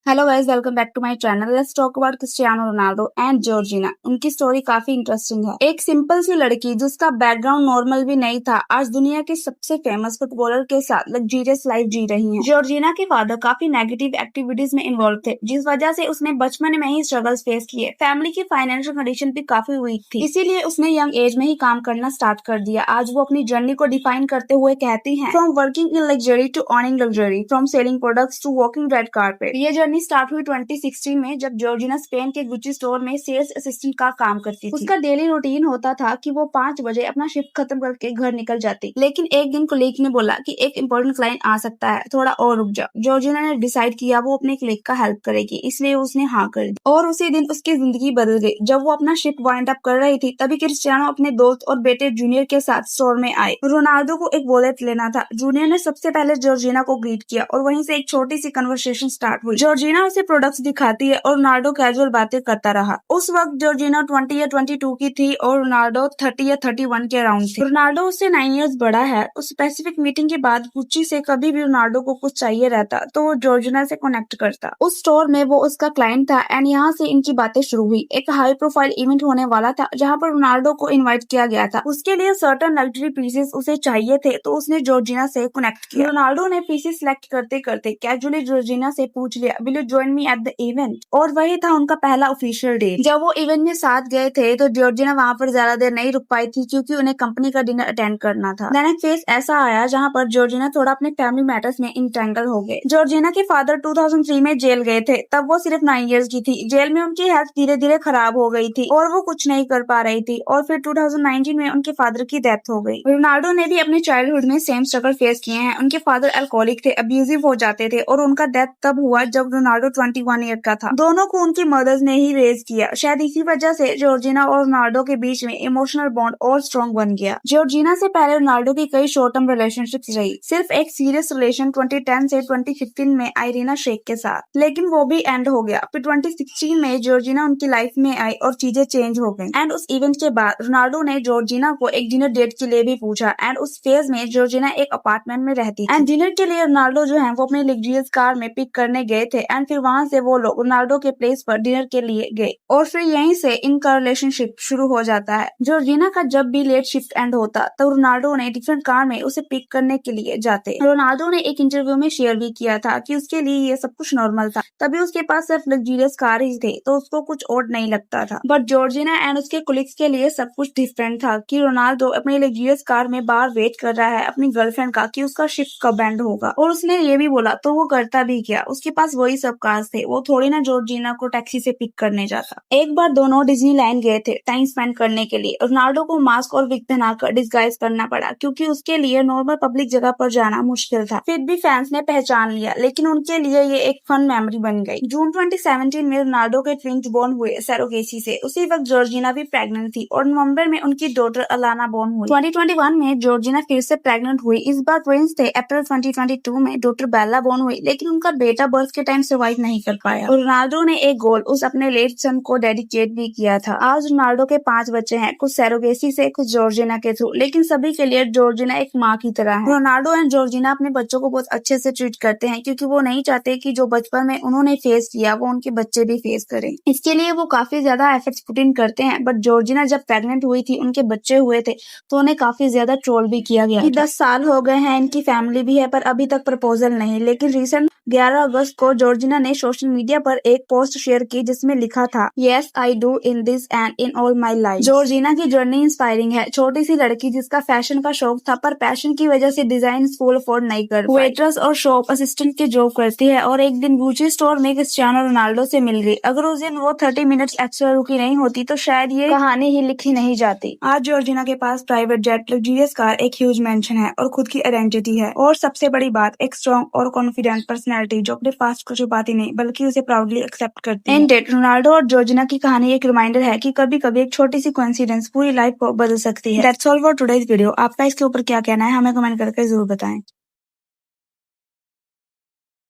Hello guys, welcome back to my channel. Let's talk about Cristiano Ronaldo and Georgina. उनकी story काफी interesting है। एक simple सी लड़की जिसका बैकग्राउंड नॉर्मल भी नहीं था, आज दुनिया के सबसे फेमस फुटबॉलर के साथ लग्जरियस लाइफ जी रही है। जॉर्जिना के फादर काफी नेगेटिव एक्टिविटीज में इन्वॉल्व थे, जिस वजह से उसने बचपन में ही स्ट्रगल्स फेस किए। फैमिली की फाइनेंशियल कंडीशन भी काफी वीक थी, इसीलिए उसने यंग एज में ही काम करना स्टार्ट कर दिया। आज वो अपनी जर्नी को डिफाइन करते हुए कहती है, from working in luxury to earning luxury, from selling products to walking red carpet. ये जर्नी स्टार्ट हुई 2016 में, जब जॉर्जिना स्पेन के गुच्ची स्टोर में सेल्स असिस्टेंट का काम करती थी। उसका डेली रूटीन होता था कि वो 5 बजे अपना शिफ्ट खत्म करके घर निकल जाती। लेकिन एक दिन कोलीग ने बोला कि एक इम्पोर्टेंट क्लाइंट आ सकता है, थोड़ा और रुक जाओ। जॉर्जिना ने डिसाइड किया वो अपने कोलीग का हेल्प करेगी, इसलिए उसने हाँ कर दी। और उसी दिन उसकी जिंदगी बदल गई। जब वो अपना शिफ्ट वाइंड अप कर रही थी, तभी क्रिस्टियानो अपने दोस्त और बेटे जूनियर के साथ स्टोर में आए। रोनाल्डो को एक वॉलेट लेना था। जूनियर ने सबसे पहले जॉर्जिना को ग्रीट किया और वहीं से एक छोटी सी कन्वर्सेशन स्टार्ट हुई। जॉर्जिना उसे प्रोडक्ट्स दिखाती है और रोनाल्डो कैजुअल बातें करता रहा। उस वक्त जॉर्जिना 20 या 22 की थी और रोनाल्डो 30 या 31 के अराउंड थे। रोनाल्डो उससे 9 इयर्स बड़ा है। उस स्पेसिफिक मीटिंग के बाद गुच्ची से कभी भी रोनाल्डो को कुछ चाहिए रहता तो वो जॉर्जिना से कनेक्ट करता। उस स्टोर में वो उसका क्लाइंट था एंड यहाँ से इनकी बातें शुरू हुई। एक हाई प्रोफाइल इवेंट होने वाला था जहाँ पर रोनाल्डो को इन्वाइट किया गया था। उसके लिए सर्टेन लग्जरी पीसेस उसे चाहिए थे, तो उसने जॉर्जिना से कनेक्ट किया। रोनाल्डो ने पीसेस सिलेक्ट करते करते कैजुअली जॉर्जिना से पूछ लिया, will you join me at the event? और वही था उनका पहला ऑफिशियल डेट। जब वो इवेंट में साथ गए थे तो जॉर्जिना वहाँ पर ज्यादा देर नहीं रुक पाई थी, क्योंकि उन्हें कंपनी का डिनर अटेंड करना था। देन एक फेस ऐसा आया जहाँ पर जॉर्जिना थोड़ा अपने फैमिली मैटर्स में इंटेंगल हो गए। जॉर्जिना के फादर 2003 में जेल गए थे, तब वो सिर्फ 9 इयर्स की थी। जेल में उनकी हेल्थ धीरे धीरे खराब हो गई थी और वो कुछ नहीं कर पा रही थी, और फिर 2019 में उनके फादर की डेथ हो गई। रोनाल्डो ने भी अपने चाइल्डहुड में सेम स्ट्रगल फेस किए हैं। उनके फादर अल्कोहलिक थे, अब्यूजिव हो जाते थे, और उनका डेथ तब हुआ जब रोनाल्डो 21 ईयर का था। दोनों को उनकी मदर्स ने ही रेज किया। शायद इसी वजह से जॉर्जिना और रोनाल्डो के बीच में इमोशनल बॉन्ड और स्ट्रॉन्ग बन गया। जॉर्जिना से पहले रोनाल्डो की कई शॉर्ट टर्म रिलेशनशिप्स रही। सिर्फ एक सीरियस रिलेशन 2010 से 2015 में आइरीना शेख के साथ, लेकिन वो भी एंड हो गया। फिर 2016 में जॉर्जिना उनकी लाइफ में आई और चीजें चेंज हो गई। एंड उस इवेंट के बाद रोनाल्डो ने जॉर्जिना को एक डिनर डेट के लिए भी पूछा। एंड उस फेज में जॉर्जिना एक अपार्टमेंट में रहती थी। एंड डिनर के लिए रोनाल्डो जो है वो अपने लग्जरियस कार में पिक करने गए थे। एंड फिर वहां से वो लोग रोनाल्डो के प्लेस पर डिनर के लिए गए, और फिर यहीं से इनका रिलेशनशिप शुरू हो जाता है। जॉर्जिना का जब भी लेट शिफ्ट एंड होता तो रोनाल्डो ने डिफरेंट कार में उसे पिक करने के लिए जाते। रोनाल्डो ने एक इंटरव्यू में शेयर भी किया था कि उसके लिए ये सब कुछ नॉर्मल था। तभी उसके पास सिर्फ लग्जरियस कार ही थे, तो उसको कुछ और नहीं लगता था। बट जॉर्जिना एंड उसके कोलिग्स के लिए सब कुछ डिफरेंट था, कि रोनाल्डो अपनी लग्जरियस कार में बाहर वेट कर रहा है अपनी गर्लफ्रेंड का कि उसका शिफ्ट कब एंड होगा। और उसने ये भी बोला तो वो करता भी क्या, उसके पास वही सब कार्स थे। वो थोड़ी ना जॉर्जिना को टैक्सी से पिक करने जाता। एक बार दोनों डिज्नीलैंड गए थे टाइम स्पेंड करने के लिए। रोनाल्डो को मास्क और विग पहनाकर डिस्गाइज करना पड़ा, क्योंकि उसके लिए नॉर्मल पब्लिक जगह पर जाना मुश्किल था। फिर भी फैंस ने पहचान लिया, लेकिन उनके लिए ये एक फन मेमोरी बन गई। जून 2017 में रोनाल्डो के ट्विंस बोर्न हुए सरोगेसी से। उसी वक्त जॉर्जिना भी प्रेग्नेंट थी और नवंबर में उनकी डॉटर अलाना बोर्न हुई। 2021 में जॉर्जिना फिर से प्रेग्नेंट हुई। इस बार ट्विंस थे। अप्रैल 2022 में डॉटर बेला बोर्न हुई, लेकिन उनका बेटा बर्थ के टाइम सर्वाइव नहीं कर पाया। रोनाल्डो ने एक गोल उस अपने लेट सन को डेडिकेट भी किया था। आज रोनाल्डो के 5 बच्चे हैं, कुछ सरोगेसी से, कुछ जॉर्जिना के थ्रू, लेकिन सभी के लिए जॉर्जिना एक माँ की तरह है। रोनाल्डो एंड जॉर्जिना अपने बच्चों को बहुत अच्छे से ट्रीट करते हैं, क्योंकि वो नहीं चाहते कि जो बचपन में उन्होंने फेस किया वो उनके बच्चे भी फेस करें। इसके लिए वो काफी ज्यादा एफर्ट्स पुट इन करते हैं। बट जॉर्जिना जब प्रेग्नेंट हुई थी, उनके बच्चे हुए थे, तो उन्हें काफी ज्यादा ट्रोल भी किया गया। 10 साल हो गए हैं, इनकी फैमिली भी है, पर अभी तक प्रपोजल नहीं। लेकिन रिसेंट 11 अगस्त को जॉर्जिना ने सोशल मीडिया पर एक पोस्ट शेयर की जिसमें लिखा था, yes I do in this and in all my life. Georgina की जर्नी इंस्पायरिंग है। छोटी सी लड़की जिसका फैशन का शौक था, पर पैशन की वजह से डिजाइन स्कूल अफोर्ड नहीं कर पाई। वेट्रेस और शॉप असिस्टेंट की जॉब करती है, और एक दिन गुची स्टोर में क्रिस्टियानो रोनाल्डो से मिल गई। अगर उस दिन वो 30 मिनट्स एक्स्ट्रा रुकी नहीं होती तो शायद ये कहानी ही लिखी नहीं जाती। आज जॉर्जिना के पास प्राइवेट जेट, लग्जरियस कार, एक ह्यूज मेंशन है और खुद की आइडेंटिटी है। और सबसे बड़ी बात, एक स्ट्रॉन्ग और कॉन्फिडेंट पर्सनैलिटी जो अपने पास्ट को छुपाती नहीं बल्कि उसे प्राउडली एक्सेप्ट करती है। एंड रोनाल्डो और जॉर्जिना की कहानी एक रिमाइंडर है कि कभी कभी एक छोटी सी कोइंसिडेंस पूरी लाइफ को बदल सकती है। That's all for today's video. आपका इसके ऊपर क्या कहना है हमें कमेंट करके जरूर बताएं।